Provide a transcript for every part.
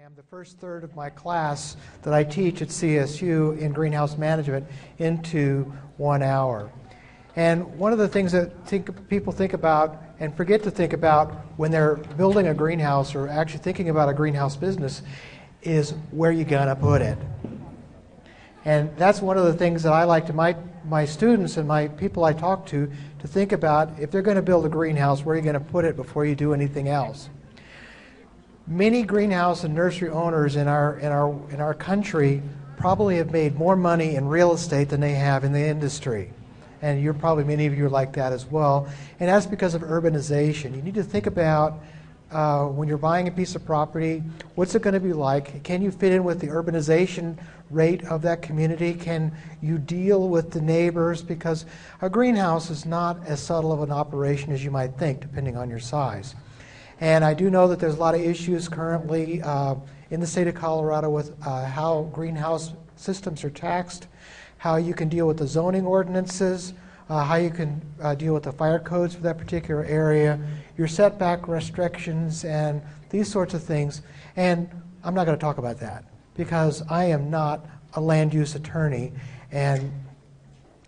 cram the first third of my class that I teach at CSU in greenhouse management into 1 hour. And one of the things that people think about and forget to think about when they're building a greenhouse or actually thinking about a greenhouse business is where you're going to put it. And that's one of the things that I like to my students and my people I talk to think about. If they're going to build a greenhouse, where are you going to put it before you do anything else? Many greenhouse and nursery owners in our country probably have made more money in real estate than they have in the industry. And many of you are like that as well. And that's because of urbanization. You need to think about when you're buying a piece of property, what's it going to be like? Can you fit in with the urbanization rate of that community? Can you deal with the neighbors? Because a greenhouse is not as subtle of an operation as you might think, depending on your size. And I do know that there's a lot of issues currently in the state of Colorado with how greenhouse systems are taxed, how you can deal with the zoning ordinances, how you can deal with the fire codes for that particular area, your setback restrictions, and these sorts of things. And I'm not going to talk about that because I am not a land use attorney, and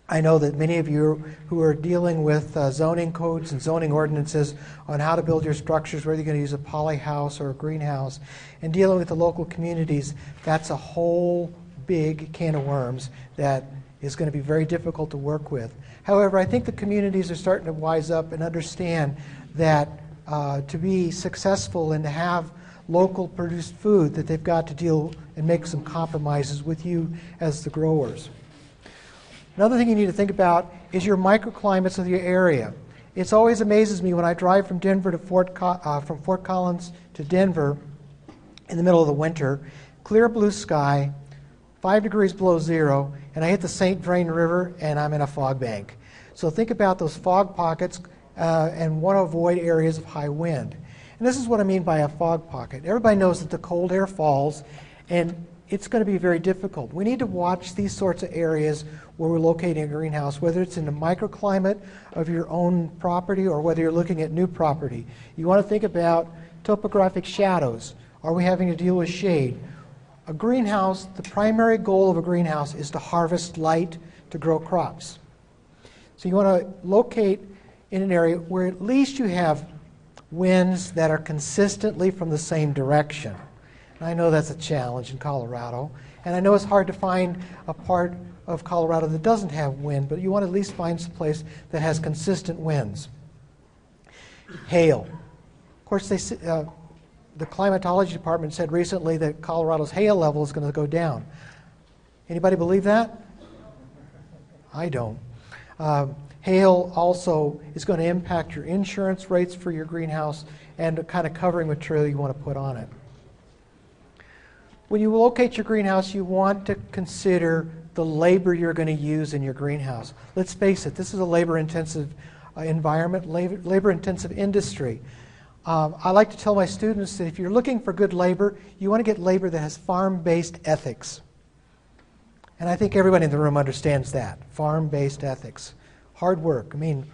I know that many of you who are dealing with zoning codes and zoning ordinances on how to build your structures, whether you're going to use a poly house or a greenhouse, and dealing with the local communities, that's a whole big can of worms that is going to be very difficult to work with. However, I think the communities are starting to wise up and understand that to be successful and to have local produced food, that they've got to deal and make some compromises with you as the growers. Another thing you need to think about is your microclimates of your area. It always amazes me when I drive from Denver to from Fort Collins to Denver in the middle of the winter, clear blue sky, 5 degrees below zero, and I hit the St. Vrain River and I'm in a fog bank. So think about those fog pockets and want to avoid areas of high wind. And this is what I mean by a fog pocket. Everybody knows that the cold air falls and it's going to be very difficult. We need to watch these sorts of areas where we're locating a greenhouse, whether it's in the microclimate of your own property or whether you're looking at new property. You want to think about topographic shadows. Are we having to deal with shade? A greenhouse, the primary goal of a greenhouse is to harvest light to grow crops. So you want to locate in an area where at least you have winds that are consistently from the same direction. And I know that's a challenge in Colorado, and I know it's hard to find a part of Colorado that doesn't have wind, but you want to at least find some place that has consistent winds. Hail. Of course, the climatology department said recently that Colorado's hail level is going to go down. Anybody believe that? I don't. Hail also is going to impact your insurance rates for your greenhouse and the kind of covering material you want to put on it. When you locate your greenhouse, you want to consider the labor you're going to use in your greenhouse. Let's face it, this is a labor-intensive environment, labor-intensive industry. I like to tell my students that if you're looking for good labor, you want to get labor that has farm-based ethics. And I think everybody in the room understands that, farm-based ethics. Hard work. I mean,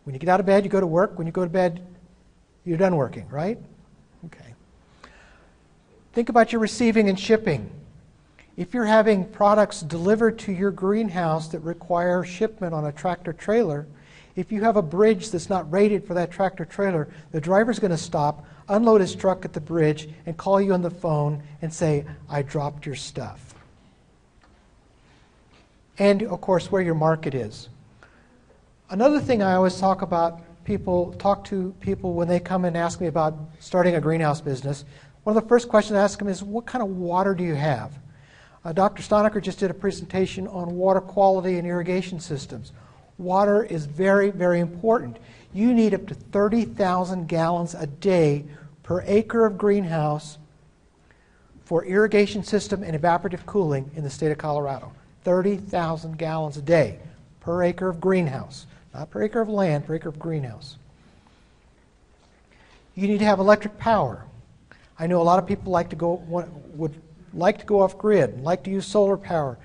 when you get out of bed, you go to work. When you go to bed, you're done working, right? Okay. Think about your receiving and shipping. If you're having products delivered to your greenhouse that require shipment on a tractor trailer, if you have a bridge that's not rated for that tractor trailer, the driver's going to stop, unload his truck at the bridge, and call you on the phone and say, I dropped your stuff. And, of course, where your market is. Another thing I always talk to people when they come and ask me about starting a greenhouse business, one of the first questions I ask them is, what kind of water do you have? Dr. Stonecker just did a presentation on water quality and irrigation systems. Water is very, very important. You need up to 30,000 gallons a day per acre of greenhouse for irrigation system and evaporative cooling in the state of Colorado. 30,000 gallons a day per acre of greenhouse. Not per acre of land, per acre of greenhouse. You need to have electric power. I know a lot of people would like to go off grid, like to use solar power.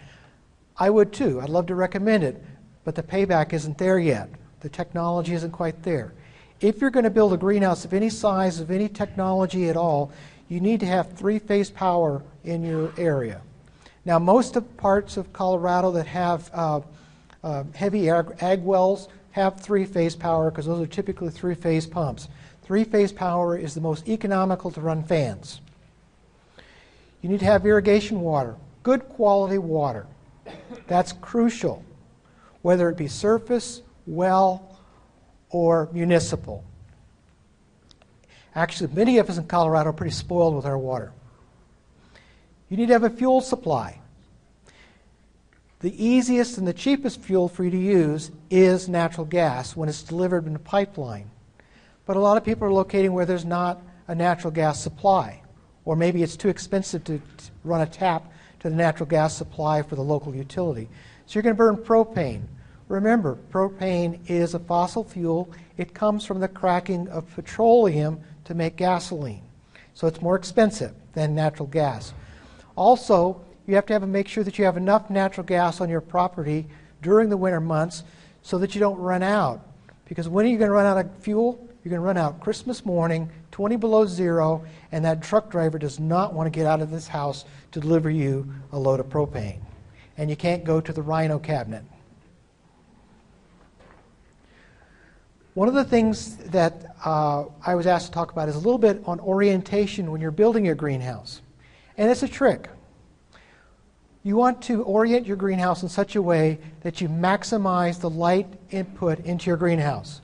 I would too. I'd love to recommend it, but the payback isn't there yet. The technology isn't quite there. If you're going to build a greenhouse of any size, of any technology at all, you need to have three-phase power in your area. Now, most of parts of Colorado that have heavy ag wells have three-phase power because those are typically three-phase pumps. Three-phase power is the most economical to run fans. You need to have irrigation water, good quality water. That's crucial, whether it be surface, well, or municipal. Actually, many of us in Colorado are pretty spoiled with our water. You need to have a fuel supply. The easiest and the cheapest fuel for you to use is natural gas when it's delivered in a pipeline. But a lot of people are locating where there's not a natural gas supply, or maybe it's too expensive to run a tap to the natural gas supply for the local utility. So you're going to burn propane. Remember, propane is a fossil fuel. It comes from the cracking of petroleum to make gasoline. So it's more expensive than natural gas. Also, you have to make sure that you have enough natural gas on your property during the winter months so that you don't run out. Because when are you going to run out of fuel? You're going to run out Christmas morning, 20 below zero, and that truck driver does not want to get out of this house to deliver you a load of propane. And you can't go to the Rhino cabinet. One of the things that I was asked to talk about is a little bit on orientation when you're building your greenhouse. And it's a trick. You want to orient your greenhouse in such a way that you maximize the light input into your greenhouse.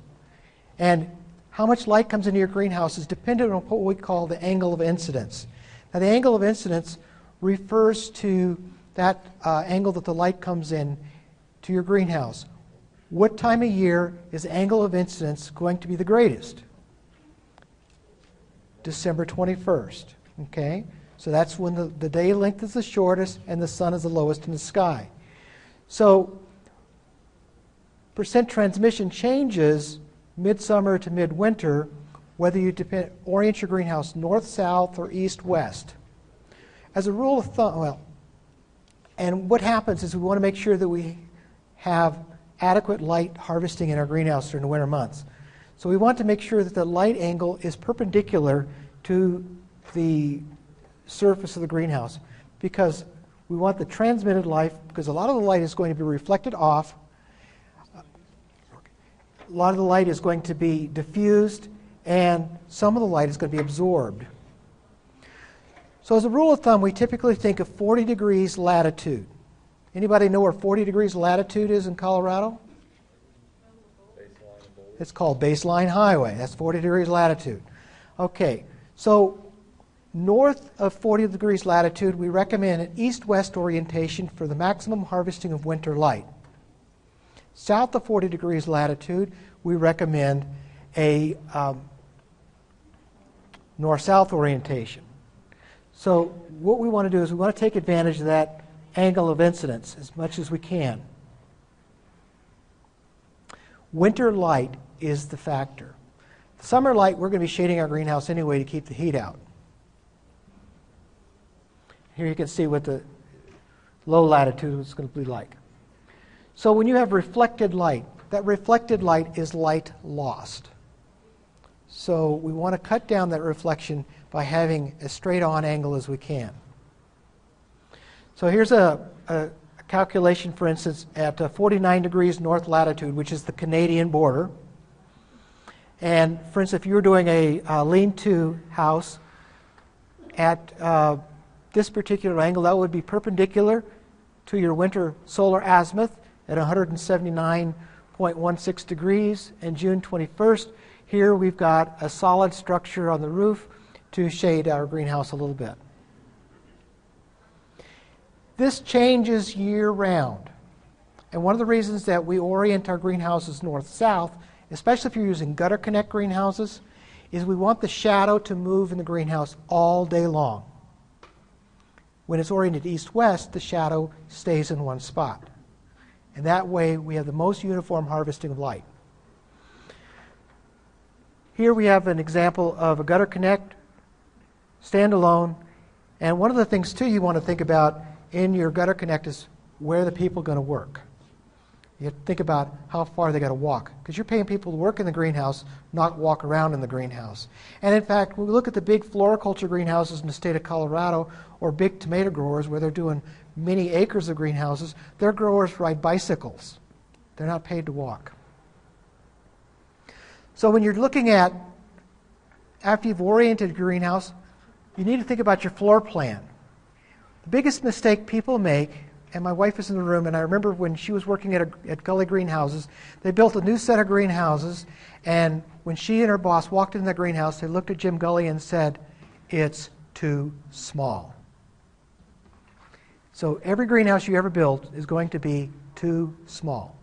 And how much light comes into your greenhouse is dependent on what we call the angle of incidence. Now, the angle of incidence refers to that angle that the light comes in to your greenhouse. What time of year is the angle of incidence going to be the greatest? December 21st. Okay? So that's when the day length is the shortest and the sun is the lowest in the sky. So percent transmission changes midsummer to midwinter whether you orient your greenhouse north-south or east-west. As a rule of thumb, and what happens is we want to make sure that we have adequate light harvesting in our greenhouse during the winter months. So we want to make sure that the light angle is perpendicular to the surface of the greenhouse because we want the transmitted light, because a lot of the light is going to be reflected off, a lot of the light is going to be diffused, and some of the light is going to be absorbed. So as a rule of thumb, we typically think of 40 degrees latitude. Anybody know where 40 degrees latitude is in Colorado? It's called Baseline Highway. That's 40 degrees latitude. Okay, so north of 40 degrees latitude, we recommend an east-west orientation for the maximum harvesting of winter light. South of 40 degrees latitude, we recommend a north-south orientation. So what we want to do is we want to take advantage of that angle of incidence as much as we can. Winter light is the factor. Summer light, we're going to be shading our greenhouse anyway to keep the heat out. Here you can see what the low latitude is going to be like. So when you have reflected light, that reflected light is light lost. So we want to cut down that reflection by having as straight on angle as we can. So here's a calculation, for instance, at 49 degrees north latitude, which is the Canadian border. And for instance, if you were doing a lean-to house at this particular angle, that would be perpendicular to your winter solar azimuth at 179.16 degrees. And June 21st, here we've got a solid structure on the roof to shade our greenhouse a little bit. This changes year-round. And one of the reasons that we orient our greenhouses north-south, especially if you're using gutter connect greenhouses, is we want the shadow to move in the greenhouse all day long. When it's oriented east-west, the shadow stays in one spot. And that way we have the most uniform harvesting of light. Here we have an example of a gutter connect, standalone. And one of the things, too, you want to think about in your gutter connect is where the people are going to work. You have to think about how far they got to walk, because you're paying people to work in the greenhouse, not walk around in the greenhouse. And in fact, when we look at the big floriculture greenhouses in the state of Colorado, or big tomato growers where they're doing many acres of greenhouses, their growers ride bicycles. They're not paid to walk. So when you're looking at, after you've oriented a greenhouse, you need to think about your floor plan. The biggest mistake people make, and my wife is in the room, and I remember when she was working at Gully Greenhouses, they built a new set of greenhouses, and when she and her boss walked in the greenhouse, they looked at Jim Gully and said, "It's too small." So every greenhouse you ever build is going to be too small.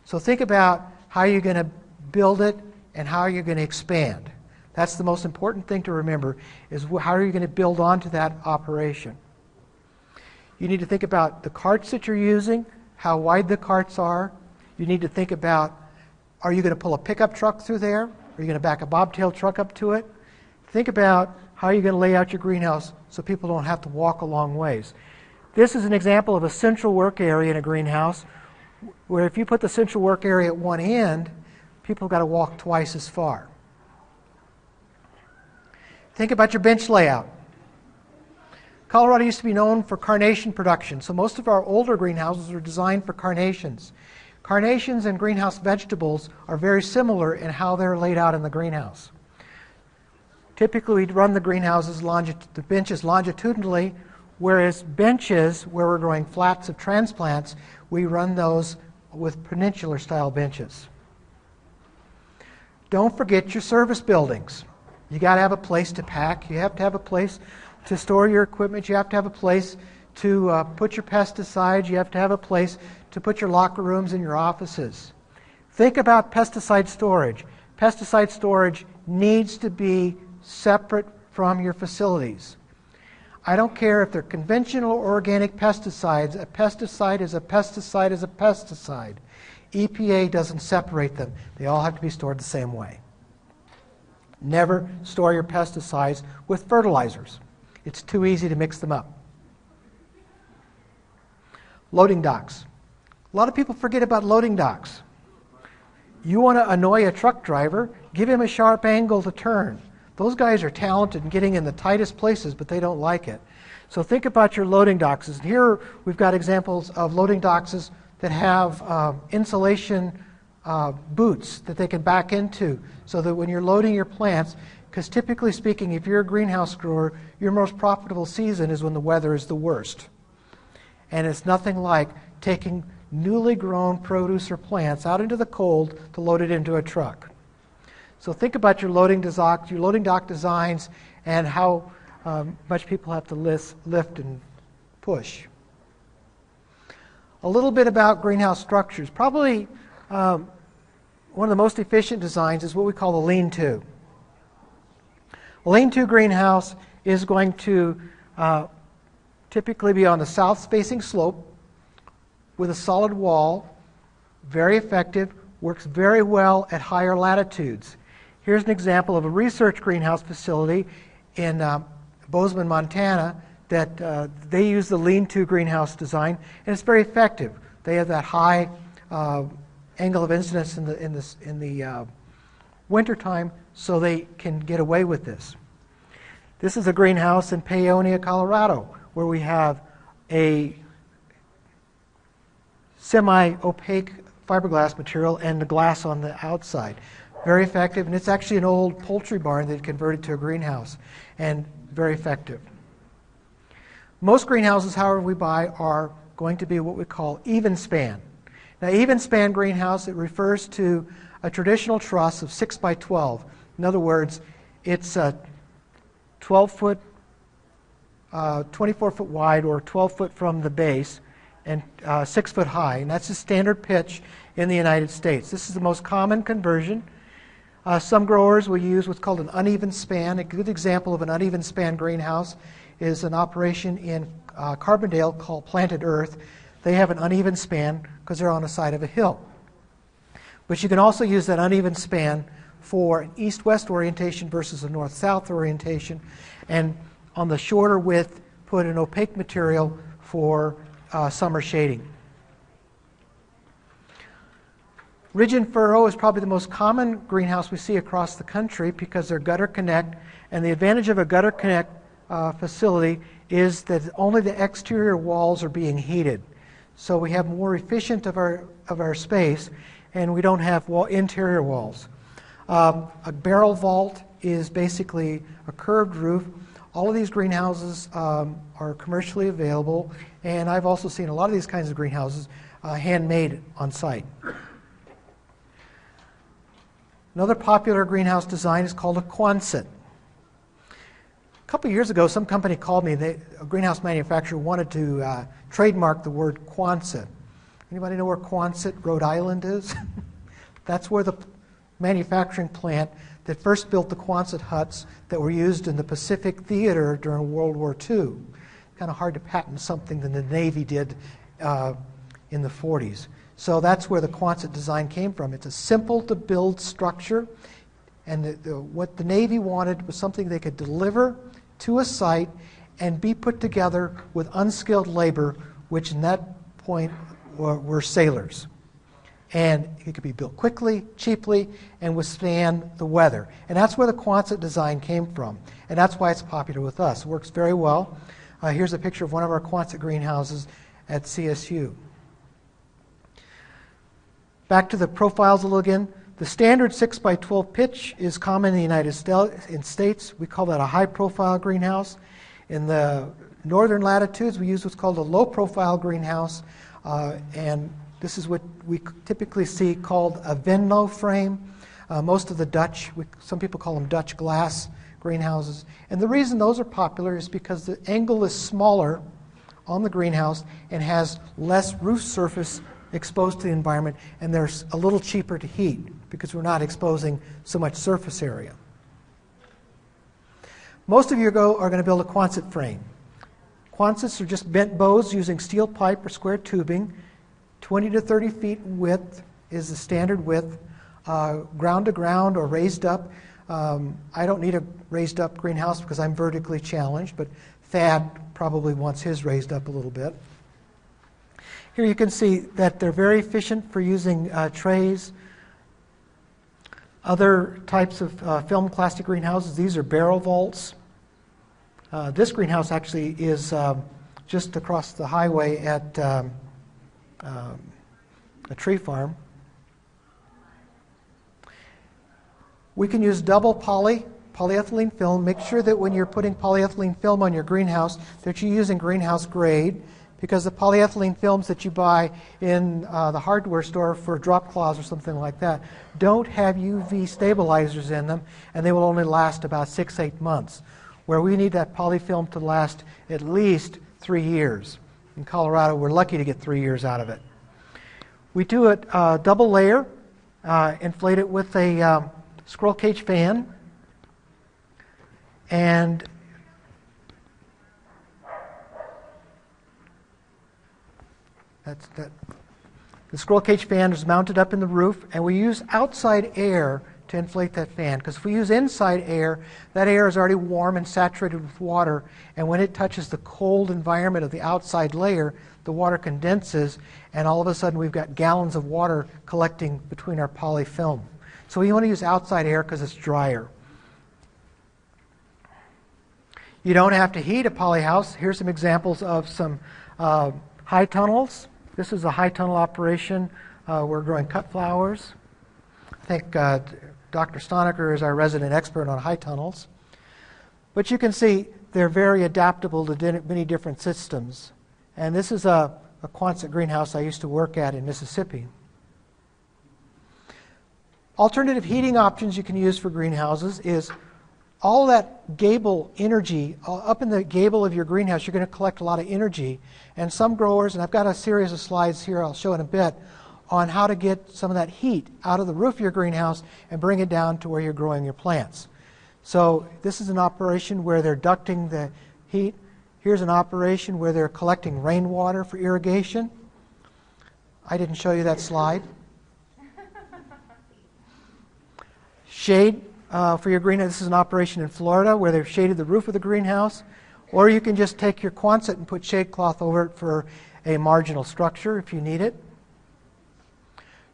So think about how you're going to build it and how you're going to expand. That's the most important thing to remember, is how are you going to build onto that operation. You need to think about the carts that you're using, how wide the carts are. You need to think about, are you going to pull a pickup truck through there? Are you going to back a bobtail truck up to it? Think about how you're going to lay out your greenhouse so people don't have to walk a long ways. This is an example of a central work area in a greenhouse, where if you put the central work area at one end, people have got to walk twice as far. Think about your bench layout. Colorado used to be known for carnation production, so most of our older greenhouses were designed for carnations. Carnations and greenhouse vegetables are very similar in how they're laid out in the greenhouse. Typically, we'd run the greenhouses, the benches longitudinally, whereas benches, where we're growing flats of transplants, we run those with peninsular style benches. Don't forget your service buildings. You got to have a place to pack. You have to have a place to store your equipment. You have to have a place to put your pesticides. You have to have a place to put your locker rooms and your offices. Think about pesticide storage. Pesticide storage needs to be separate from your facilities. I don't care if they're conventional or organic pesticides. A pesticide is a pesticide is a pesticide. EPA doesn't separate them. They all have to be stored the same way. Never store your pesticides with fertilizers. It's too easy to mix them up. Loading docks. A lot of people forget about loading docks. You want to annoy a truck driver, give him a sharp angle to turn. Those guys are talented in getting in the tightest places, but they don't like it. So think about your loading docks. And here we've got examples of loading docks that have insulation boots that they can back into, so that when you're loading your plants, because typically speaking, if you're a greenhouse grower, your most profitable season is when the weather is the worst. And it's nothing like taking newly grown produce or plants out into the cold to load it into a truck. So think about your loading dock designs and how much people have to lift and push. A little bit about greenhouse structures. Probably one of the most efficient designs is what we call the lean-to. A lean-to greenhouse is going to typically be on the south-facing slope with a solid wall, very effective, works very well at higher latitudes. Here's an example of a research greenhouse facility in Bozeman, Montana, that they use the lean-to greenhouse design, and it's very effective. They have that high angle of incidence in the wintertime, so they can get away with this. This is a greenhouse in Paonia, Colorado, where we have a semi-opaque fiberglass material and the glass on the outside. Very effective, and it's actually an old poultry barn that converted to a greenhouse, and very effective. Most greenhouses, however, we buy are going to be what we call even span. Now, even span greenhouse, it refers to a traditional truss of 6 by 12. In other words, it's 12 foot, 24 foot wide, or 12 foot from the base, and 6 foot high, and that's the standard pitch in the United States. This is the most common conversion. Some growers will use what's called an uneven span. A good example of an uneven span greenhouse is an operation in Carbondale called Planted Earth. They have an uneven span because they're on the side of a hill. But you can also use that uneven span for an east-west orientation versus a north-south orientation, and on the shorter width, put an opaque material for summer shading. Ridge and furrow is probably the most common greenhouse we see across the country because they're gutter connect, and the advantage of a gutter connect facility is that only the exterior walls are being heated. So we have more efficient of our space, and we don't have interior walls. A barrel vault is basically a curved roof. All of these greenhouses are commercially available, and I've also seen a lot of these kinds of greenhouses handmade on site. Another popular greenhouse design is called a Quonset. A couple of years ago, some company called me. A greenhouse manufacturer wanted to trademark the word Quonset. Anybody know where Quonset, Rhode Island is? That's where the manufacturing plant that first built the Quonset huts that were used in the Pacific Theater during World War II. Kind of hard to patent something that the Navy did in the 40s. So that's where the Quonset design came from. It's a simple-to-build structure, and what the Navy wanted was something they could deliver to a site and be put together with unskilled labor, which in that point were sailors. And it could be built quickly, cheaply, and withstand the weather. And that's where the Quonset design came from. And that's why it's popular with us. It works very well. Here's a picture of one of our Quonset greenhouses at CSU. Back to the profiles a little again. The standard 6x12 pitch is common in the United States. We call that a high-profile greenhouse. In the northern latitudes, we use what's called a low-profile greenhouse, and this is what we typically see called a Venlo frame. Most of the Dutch, some people call them Dutch glass greenhouses. And the reason those are popular is because the angle is smaller on the greenhouse and has less roof surface exposed to the environment, and they're a little cheaper to heat because we're not exposing so much surface area. Most of you are going to build a Quonset frame. Quonsets are just bent bows using steel pipe or square tubing. 20 to 30 feet width is the standard width, ground to ground or raised up. I don't need a raised up greenhouse because I'm vertically challenged, but Thad probably wants his raised up a little bit. Here you can see that they're very efficient for using trays. Other types of film plastic greenhouses, these are barrel vaults. This greenhouse actually is just across the highway at a tree farm. We can use double polyethylene film. Make sure that when you're putting polyethylene film on your greenhouse that you're using greenhouse grade, because the polyethylene films that you buy in the hardware store for drop cloths or something like that don't have UV stabilizers in them, and they will only last about 6-8 months, where we need that polyfilm to last at least 3 years. In Colorado, we're lucky to get 3 years out of it. We do it double layer, inflate it with a squirrel cage fan, and the squirrel cage fan is mounted up in the roof, and we use outside air to inflate that fan, because if we use inside air, that air is already warm and saturated with water, and when it touches the cold environment of the outside layer, the water condenses, and all of a sudden we've got gallons of water collecting between our poly film. So we want to use outside air because it's drier. You don't have to heat a poly house. Here's some examples of some high tunnels. This is a high tunnel operation. We're growing cut flowers. I think Dr. Stonecker is our resident expert on high tunnels. But you can see they're very adaptable to many different systems. And this is a Quonset greenhouse I used to work at in Mississippi. Alternative heating options you can use for greenhouses is all that gable energy, up in the gable of your greenhouse, you're going to collect a lot of energy. And some growers, and I've got a series of slides here I'll show in a bit, on how to get some of that heat out of the roof of your greenhouse and bring it down to where you're growing your plants. So this is an operation where they're ducting the heat. Here's an operation where they're collecting rainwater for irrigation. I didn't show you that slide. Shade for your greenhouse. This is an operation in Florida where they've shaded the roof of the greenhouse. Or you can just take your Quonset and put shade cloth over it for a marginal structure if you need it.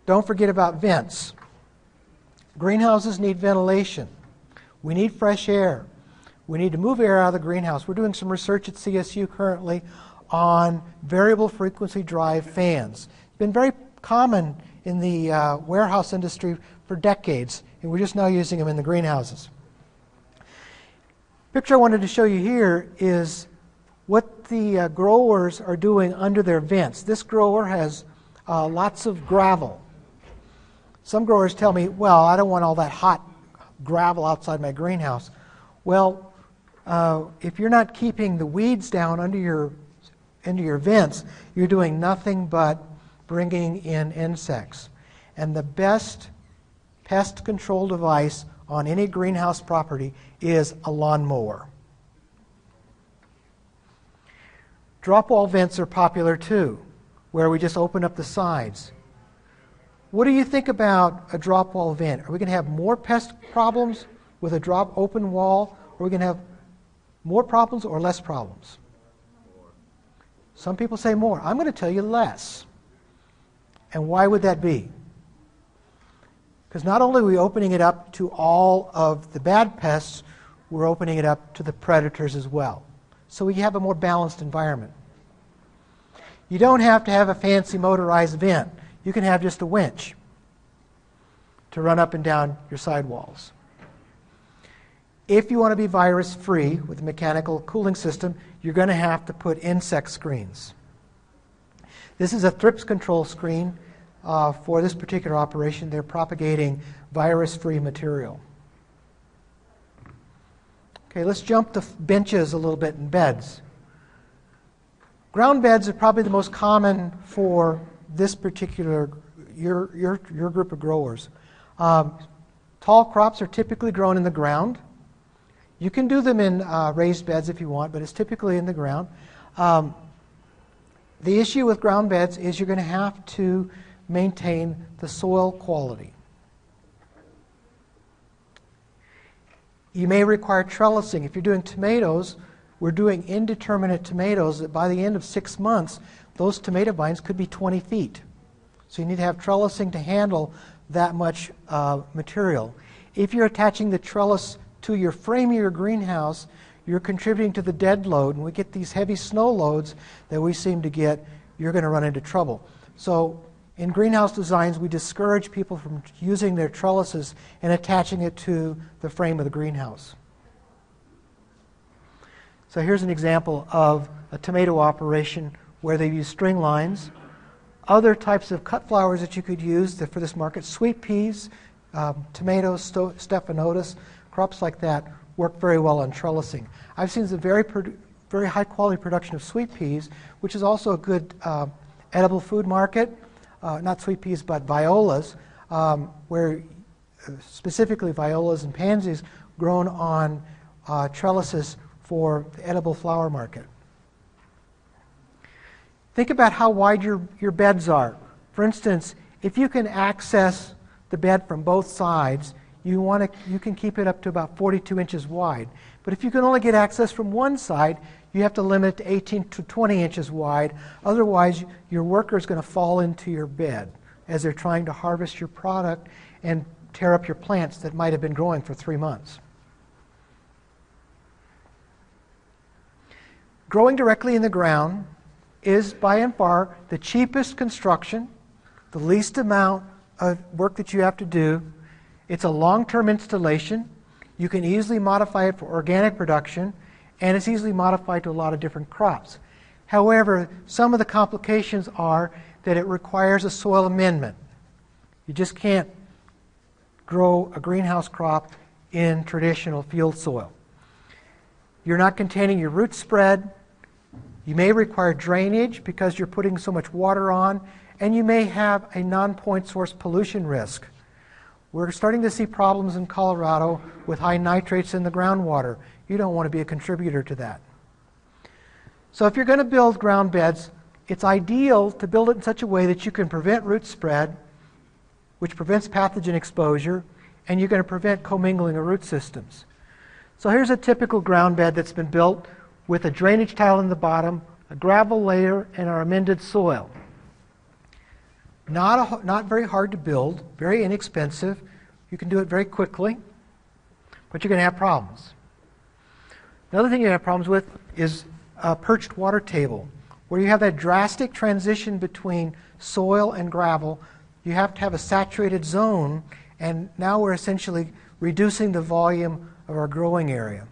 Don't forget about vents. Greenhouses need ventilation. We need fresh air. We need to move air out of the greenhouse. We're doing some research at CSU currently on variable frequency drive fans. It's been very common in the warehouse industry for decades, and we're just now using them in the greenhouses. The picture I wanted to show you here is what the growers are doing under their vents. This grower has lots of gravel. Some growers tell me, well, I don't want all that hot gravel outside my greenhouse. Well, if you're not keeping the weeds down under your vents, you're doing nothing but bringing in insects. And the best pest control device on any greenhouse property is a lawnmower. Drop wall vents are popular too, where we just open up the sides. What do you think about a drop wall vent? Are we going to have more pest problems with a drop open wall, or are we going to have more problems or less problems? Some people say more. I'm going to tell you less. And why would that be? Because not only are we opening it up to all of the bad pests, we're opening it up to the predators as well. So we have a more balanced environment. You don't have to have a fancy motorized vent. You can have just a winch to run up and down your sidewalls. If you want to be virus-free with a mechanical cooling system, you're going to have to put insect screens. This is a thrips control screen for this particular operation. They're propagating virus-free material. Okay, let's jump to benches a little bit and beds. Ground beds are probably the most common for this particular, your group of growers. Tall crops are typically grown in the ground. You can do them in raised beds if you want, but it's typically in the ground. The issue with ground beds is you're going to have to maintain the soil quality. You may require trellising. If you're doing tomatoes, we're doing indeterminate tomatoes that by the end of 6 months, those tomato vines could be 20 feet. So you need to have trellising to handle that much material. If you're attaching the trellis to your frame of your greenhouse, you're contributing to the dead load, and we get these heavy snow loads that we seem to get, you're going to run into trouble. So in greenhouse designs, we discourage people from using their trellises and attaching it to the frame of the greenhouse. So here's an example of a tomato operation where they use string lines. Other types of cut flowers that you could use for this market, sweet peas, tomatoes, stephanotis, crops like that work very well on trellising. I've seen some very high quality production of sweet peas, which is also a good edible food market. Not sweet peas, but violas, where specifically violas and pansies grown on trellises for the edible flower market. Think about how wide your beds are. For instance, if you can access the bed from both sides, you can keep it up to about 42 inches wide. But if you can only get access from one side, you have to limit it to 18 to 20 inches wide. Otherwise, your worker is going to fall into your bed as they're trying to harvest your product and tear up your plants that might have been growing for 3 months. Growing directly in the ground is by and far the cheapest construction, the least amount of work that you have to do. It's a long-term installation. You can easily modify it for organic production, and it's easily modified to a lot of different crops. However, some of the complications are that it requires a soil amendment. You just can't grow a greenhouse crop in traditional field soil. You're not containing your root spread. You may require drainage because you're putting so much water on, and you may have a non-point source pollution risk. We're starting to see problems in Colorado with high nitrates in the groundwater. You don't want to be a contributor to that. So if you're going to build ground beds, it's ideal to build it in such a way that you can prevent root spread, which prevents pathogen exposure, and you're going to prevent commingling of root systems. So here's a typical ground bed that's been built with a drainage tile in the bottom, a gravel layer, and our amended soil. Not very hard to build, very inexpensive. You can do it very quickly, but you're going to have problems. Another thing you have problems with is a perched water table, where you have that drastic transition between soil and gravel. You have to have a saturated zone, and now we're essentially reducing the volume of our growing area.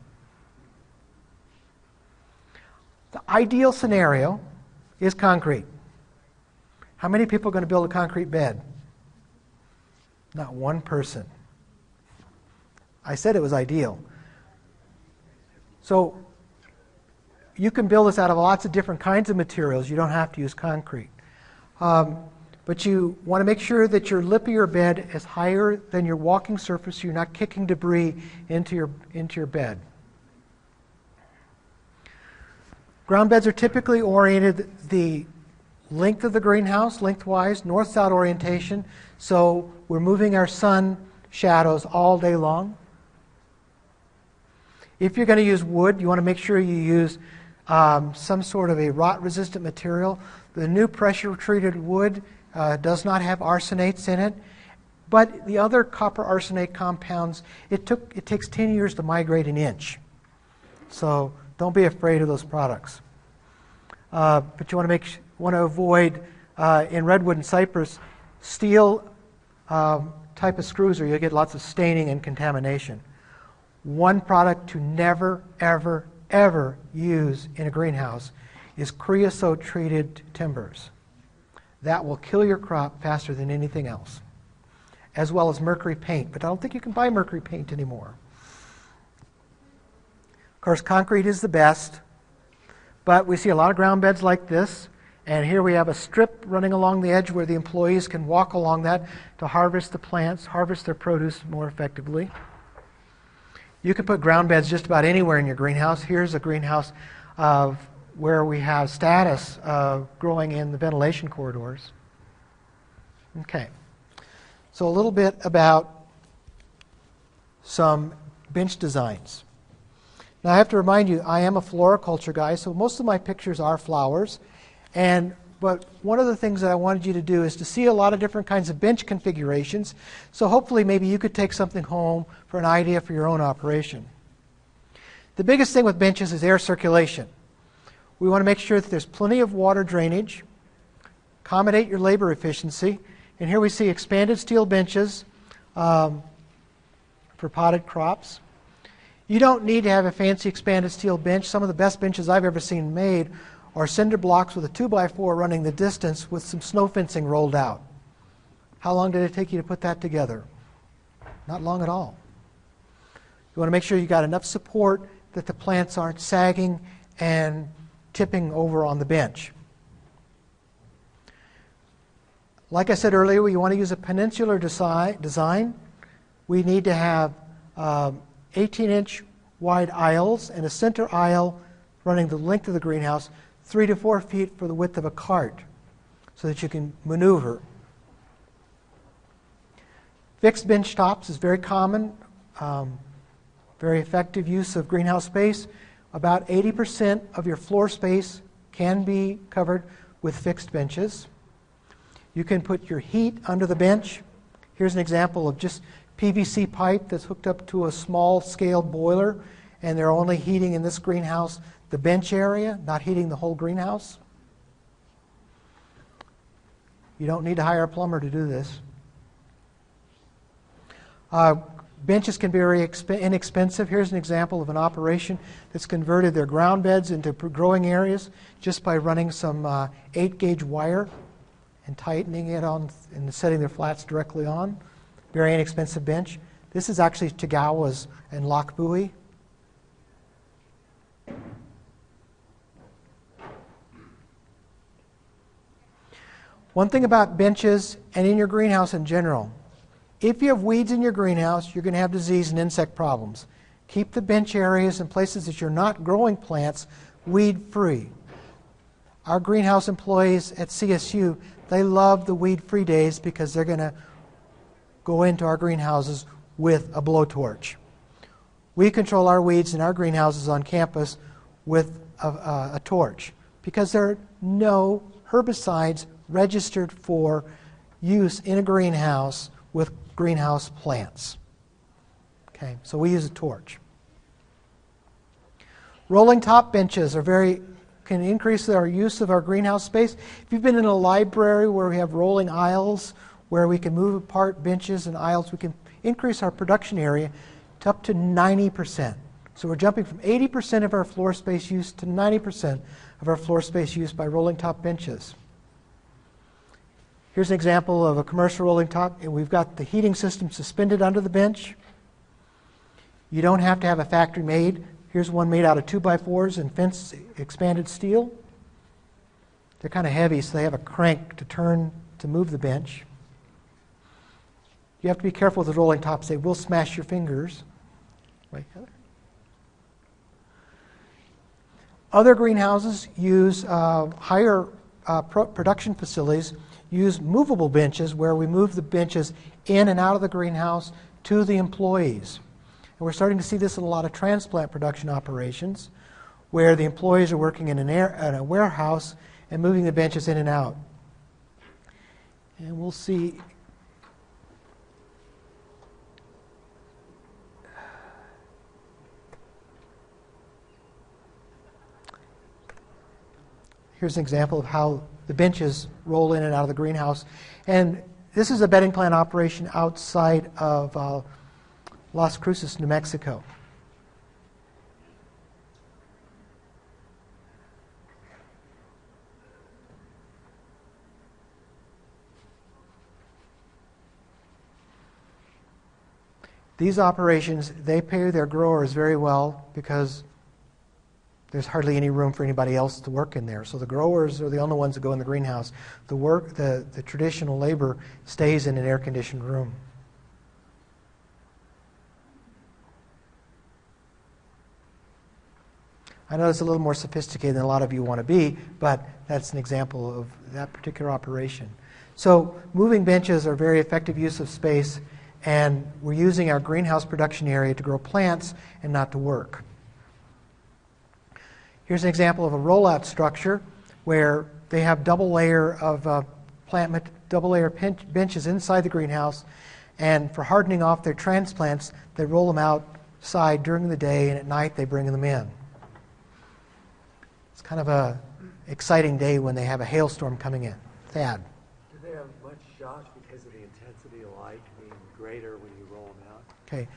The ideal scenario is concrete. How many people are going to build a concrete bed? Not one person. I said it was ideal. So you can build this out of lots of different kinds of materials. You don't have to use concrete. But you want to make sure that your lip of your bed is higher than your walking surface so you're not kicking debris into your bed. Ground beds are typically oriented the length of the greenhouse, lengthwise, north-south orientation, so we're moving our sun shadows all day long. If you're going to use wood, you want to make sure you use some sort of a rot-resistant material. The new pressure-treated wood does not have arsenates in it, but the other copper arsenate compounds, it takes 10 years to migrate an inch. So don't be afraid of those products. But you want to avoid, in redwood and cypress, steel type of screws, or you'll get lots of staining and contamination. One product to never, ever, ever use in a greenhouse is creosote-treated timbers. That will kill your crop faster than anything else, as well as mercury paint. But I don't think you can buy mercury paint anymore. Of course, concrete is the best, but we see a lot of ground beds like this. And here we have a strip running along the edge where the employees can walk along that to harvest the plants, harvest their produce more effectively. You can put ground beds just about anywhere in your greenhouse. Here's a greenhouse where we have status growing in the ventilation corridors. Okay, so a little bit about some bench designs. Now I have to remind you, I am a floriculture guy, so most of my pictures are flowers. But one of the things that I wanted you to do is to see a lot of different kinds of bench configurations. So hopefully maybe you could take something home for an idea for your own operation. The biggest thing with benches is air circulation. We want to make sure that there's plenty of water drainage, accommodate your labor efficiency. And here we see expanded steel benches for potted crops. You don't need to have a fancy expanded steel bench. Some of the best benches I've ever seen made are cinder blocks with a 2x4 running the distance with some snow fencing rolled out. How long did it take you to put that together? Not long at all. You want to make sure you got enough support that the plants aren't sagging and tipping over on the bench. Like I said earlier, we want to use a peninsular design. We need to have 18-inch wide aisles and a center aisle running the length of the greenhouse, 3 to 4 feet for the width of a cart, so that you can maneuver. Fixed bench tops is very common, very effective use of greenhouse space. About 80% of your floor space can be covered with fixed benches. You can put your heat under the bench. Here's an example of just PVC pipe that's hooked up to a small-scale boiler, and they're only heating in this greenhouse the bench area, not heating the whole greenhouse. You don't need to hire a plumber to do this. Benches can be very inexpensive. Here's an example of an operation that's converted their ground beds into growing areas just by running some 8-gauge wire and tightening it on and setting their flats directly on. Very inexpensive bench. This is actually Tagawa's and Lochbuie. One thing about benches and in your greenhouse in general, if you have weeds in your greenhouse, you're going to have disease and insect problems. Keep the bench areas and places that you're not growing plants weed-free. Our greenhouse employees at CSU, they love the weed-free days because they're going to go into our greenhouses with a blowtorch. We control our weeds in our greenhouses on campus with a torch because there are no herbicides registered for use in a greenhouse with greenhouse plants. Okay, so we use a torch. Rolling top benches can increase our use of our greenhouse space. If you've been in a library where we have rolling aisles, where we can move apart benches and aisles, we can increase our production area to up to 90%. So we're jumping from 80% of our floor space use to 90% of our floor space used by rolling top benches. Here's an example of a commercial rolling top, and we've got the heating system suspended under the bench. You don't have to have a factory made. Here's one made out of 2x4s and fence expanded steel. They're kind of heavy, so they have a crank to move the bench. You have to be careful with the rolling tops. They will smash your fingers. Wait, Heather. Other greenhouses use higher production facilities use movable benches where we move the benches in and out of the greenhouse to the employees. And we're starting to see this in a lot of transplant production operations where the employees are working in a warehouse and moving the benches in and out. And we'll see. Here's an example of how the benches roll in and out of the greenhouse. And this is a bedding plant operation outside of Las Cruces, New Mexico. These operations, they pay their growers very well because there's hardly any room for anybody else to work in there. So the growers are the only ones that go in the greenhouse. The traditional labor stays in an air-conditioned room. I know it's a little more sophisticated than a lot of you want to be, but that's an example of that particular operation. So moving benches are a very effective use of space, and we're using our greenhouse production area to grow plants and not to work. Here's an example of a rollout structure where they have double layer benches inside the greenhouse, and for hardening off their transplants, they roll them outside during the day, and at night they bring them in. It's kind of a exciting day when they have a hailstorm coming in. Thad. Do they have much shock because of the intensity of light being greater when you roll them out? Okay.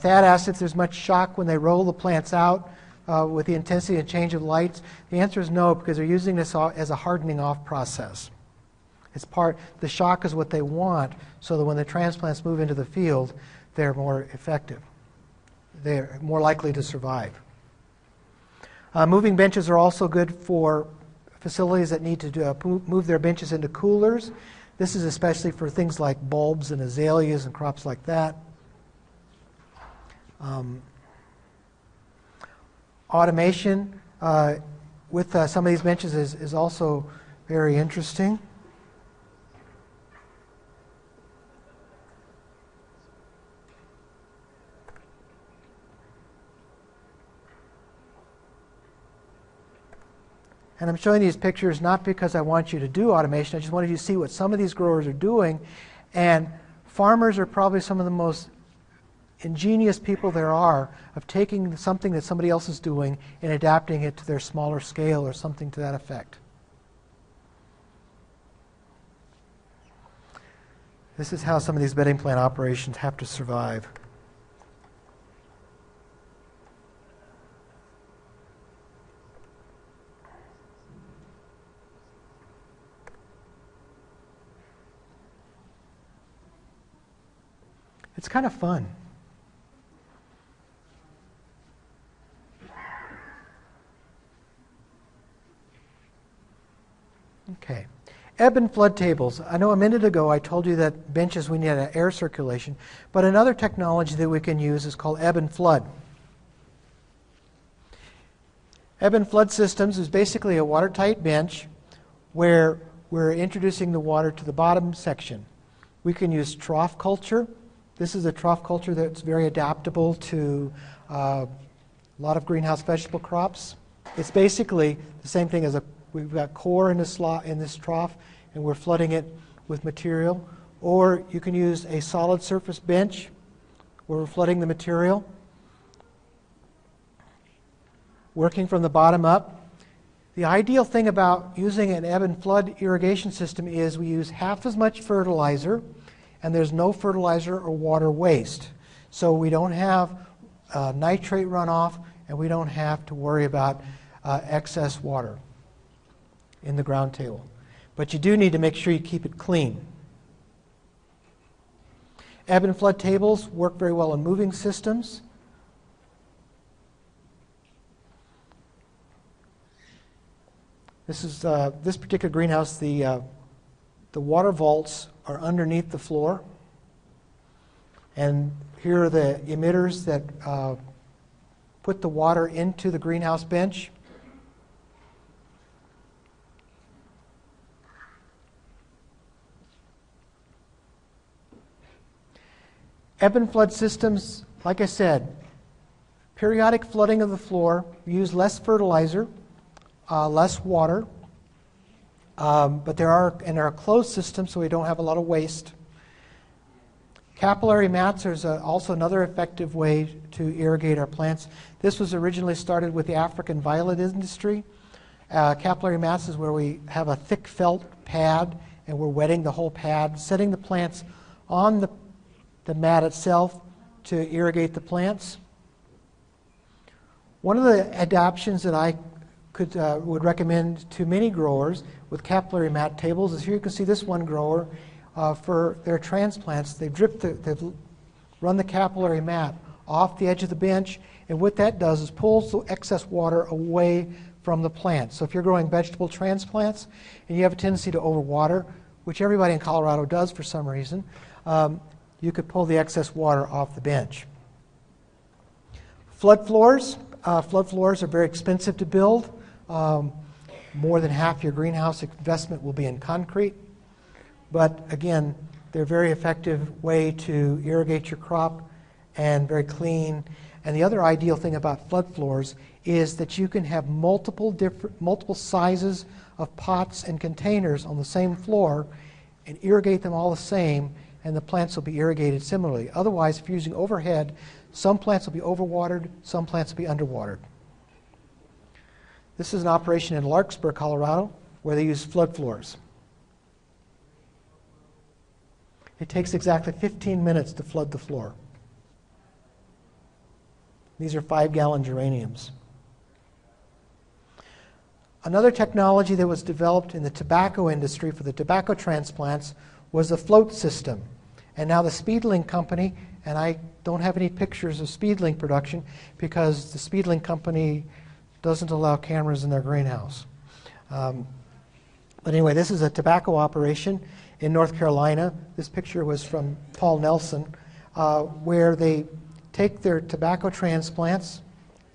Thad asked if there's much shock when they roll the plants out with the intensity and change of lights. The answer is no, because they're using this as a hardening off process. The shock is what they want, so that when the transplants move into the field, they're more effective. They're more likely to survive. Moving benches are also good for facilities that need to move their benches into coolers. This is especially for things like bulbs and azaleas and crops like that. Automation with some of these benches is also very interesting. And I'm showing these pictures not because I want you to do automation. I just wanted you to see what some of these growers are doing. And farmers are probably some of the most ingenious people there are of taking something that somebody else is doing and adapting it to their smaller scale or something to that effect. This is how some of these bedding plant operations have to survive. It's kind of fun. Okay. Ebb and flood tables. I know a minute ago I told you that benches we need an air circulation, but another technology that we can use is called ebb and flood. Ebb and flood systems is basically a watertight bench where we're introducing the water to the bottom section. We can use trough culture. This is a trough culture that's very adaptable to a lot of greenhouse vegetable crops. It's basically the same thing as we've got core in this trough, and we're flooding it with material, or you can use a solid surface bench where we're flooding the material, working from the bottom up. The ideal thing about using an ebb and flood irrigation system is we use half as much fertilizer and there's no fertilizer or water waste. So we don't have nitrate runoff and we don't have to worry about excess water in the ground table. But you do need to make sure you keep it clean. Ebb and flood tables work very well in moving systems. This is this particular greenhouse. The water vaults are underneath the floor, and here are the emitters that put the water into the greenhouse bench. Ebb and flood systems, like I said, periodic flooding of the floor. We use less fertilizer, less water, but they're a closed system, so we don't have a lot of waste. Capillary mats is also another effective way to irrigate our plants. This was originally started with the African violet industry. Capillary mats is where we have a thick felt pad and we're wetting the whole pad, setting the plants on the mat itself to irrigate the plants. One of the adaptions that I would recommend to many growers with capillary mat tables is here you can see this one grower for their transplants. They've run the capillary mat off the edge of the bench, and what that does is pulls the excess water away from the plant. So if you're growing vegetable transplants and you have a tendency to overwater, which everybody in Colorado does for some reason, you could pull the excess water off the bench. Flood floors. Flood floors are very expensive to build. More than half your greenhouse investment will be in concrete. But again, they're a very effective way to irrigate your crop and very clean. And the other ideal thing about flood floors is that you can have multiple sizes of pots and containers on the same floor and irrigate them all the same, and the plants will be irrigated similarly. Otherwise, if you're using overhead, some plants will be overwatered, some plants will be underwatered. This is an operation in Larkspur, Colorado, where they use flood floors. It takes exactly 15 minutes to flood the floor. These are 5-gallon geraniums. Another technology that was developed in the tobacco industry for the tobacco transplants was the float system. And now the Speedling company, and I don't have any pictures of Speedling production because the Speedling company doesn't allow cameras in their greenhouse. But anyway, this is a tobacco operation in North Carolina. This picture was from Paul Nelson, where they take their tobacco transplants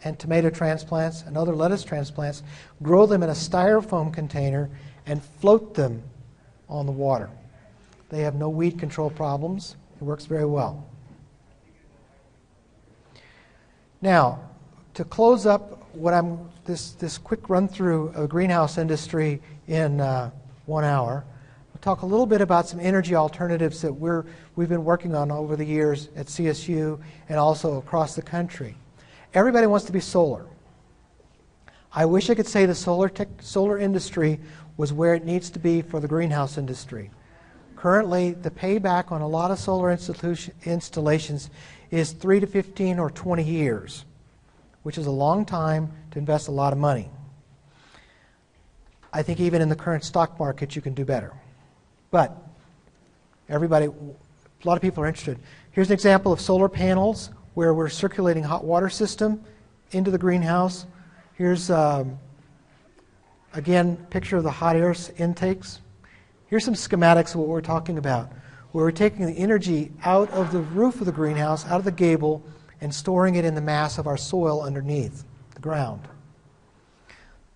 and tomato transplants and other lettuce transplants, grow them in a styrofoam container, and float them on the water. They have no weed control problems. It works very well. Now, to close up this quick run through of the greenhouse industry in 1 hour, we'll talk a little bit about some energy alternatives that we've been working on over the years at CSU and also across the country. Everybody wants to be solar. I wish I could say the solar industry was where it needs to be for the greenhouse industry. Currently, the payback on a lot of solar installations is 3 to 15 or 20 years, which is a long time to invest a lot of money. I think even in the current stock market, you can do better. But a lot of people are interested. Here's an example of solar panels where we're circulating hot water system into the greenhouse. Here's, again, a picture of the hot air intakes. Here's some schematics of what we're talking about, where we're taking the energy out of the roof of the greenhouse, out of the gable, and storing it in the mass of our soil underneath the ground.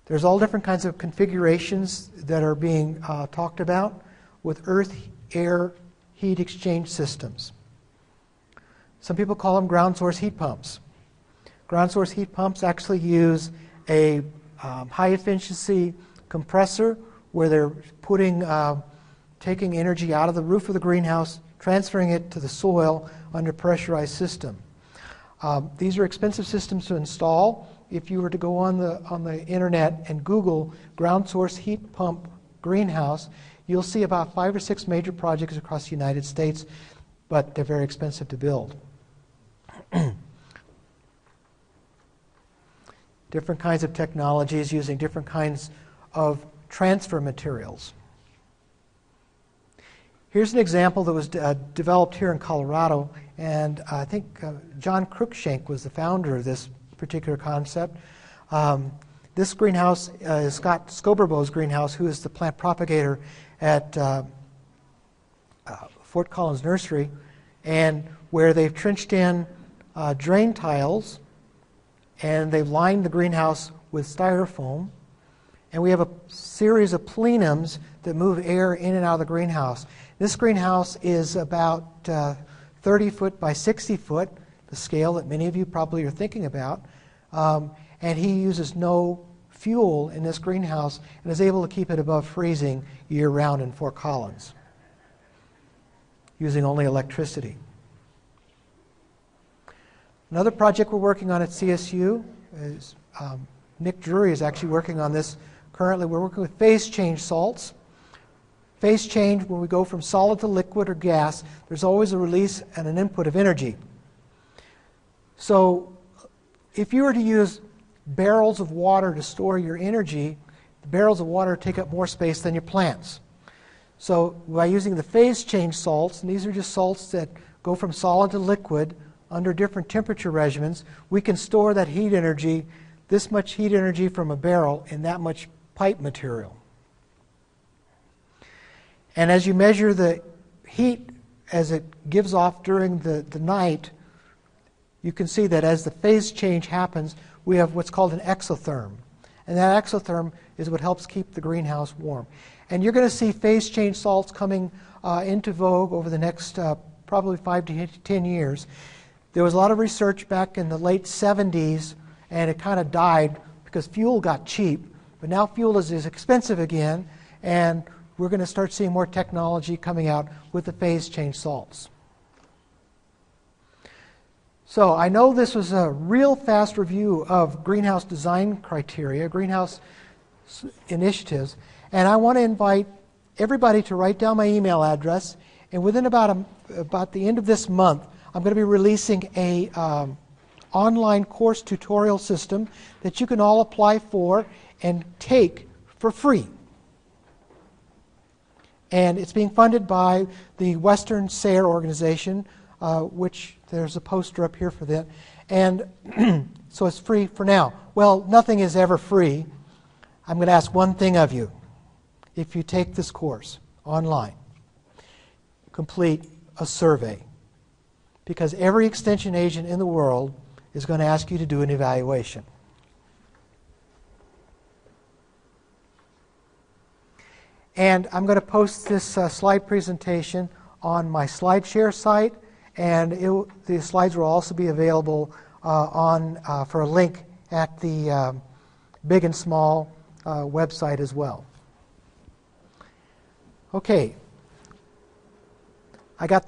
There's all different kinds of configurations that are being talked about with earth-air heat exchange systems. Some people call them ground source heat pumps. Ground source heat pumps actually use a high efficiency compressor where they're putting taking energy out of the roof of the greenhouse, transferring it to the soil under pressurized system. These are expensive systems to install. If you were to go on the internet and Google ground source heat pump greenhouse, you'll see about 5 or 6 major projects across the United States, but they're very expensive to build. Different kinds of technologies using different kinds of transfer materials. Here's an example that was developed here in Colorado, and I think John Cruikshank was the founder of this particular concept. This greenhouse is Scott Scoberbo's greenhouse, who is the plant propagator at Fort Collins Nursery, and where they've trenched in drain tiles, and they've lined the greenhouse with styrofoam, and we have a series of plenums that move air in and out of the greenhouse. This greenhouse is about 30 foot by 60 foot, the scale that many of you probably are thinking about, and he uses no fuel in this greenhouse and is able to keep it above freezing year-round in Fort Collins, using only electricity. Another project we're working on at CSU is Nick Drury is actually working on this currently. We're working with phase change salts. Phase change, when we go from solid to liquid or gas, there's always a release and an input of energy. So if you were to use barrels of water to store your energy, the barrels of water take up more space than your plants. So by using the phase change salts, and these are just salts that go from solid to liquid under different temperature regimens, we can store that heat energy, this much heat energy from a barrel, in that much pipe material. And as you measure the heat as it gives off during the night, you can see that as the phase change happens, we have what's called an exotherm. And that exotherm is what helps keep the greenhouse warm. And you're going to see phase change salts coming into vogue over the next probably 5 to 10 years. There was a lot of research back in the late 70s, and it kind of died because fuel got cheap. But now fuel is expensive again, and we're going to start seeing more technology coming out with the phase change salts. So I know this was a real fast review of greenhouse design criteria, greenhouse initiatives, and I want to invite everybody to write down my email address, and within about the end of this month, I'm going to be releasing a online course tutorial system that you can all apply for and take for free. And it's being funded by the Western SARE organization, which there's a poster up here for that. And so it's free for now. Well, nothing is ever free. I'm going to ask one thing of you. If you take this course online, complete a survey. Because every extension agent in the world is going to ask you to do an evaluation. And I'm going to post this slide presentation on my SlideShare site, and the slides will also be available for a link at the Big and Small website as well. Okay. I got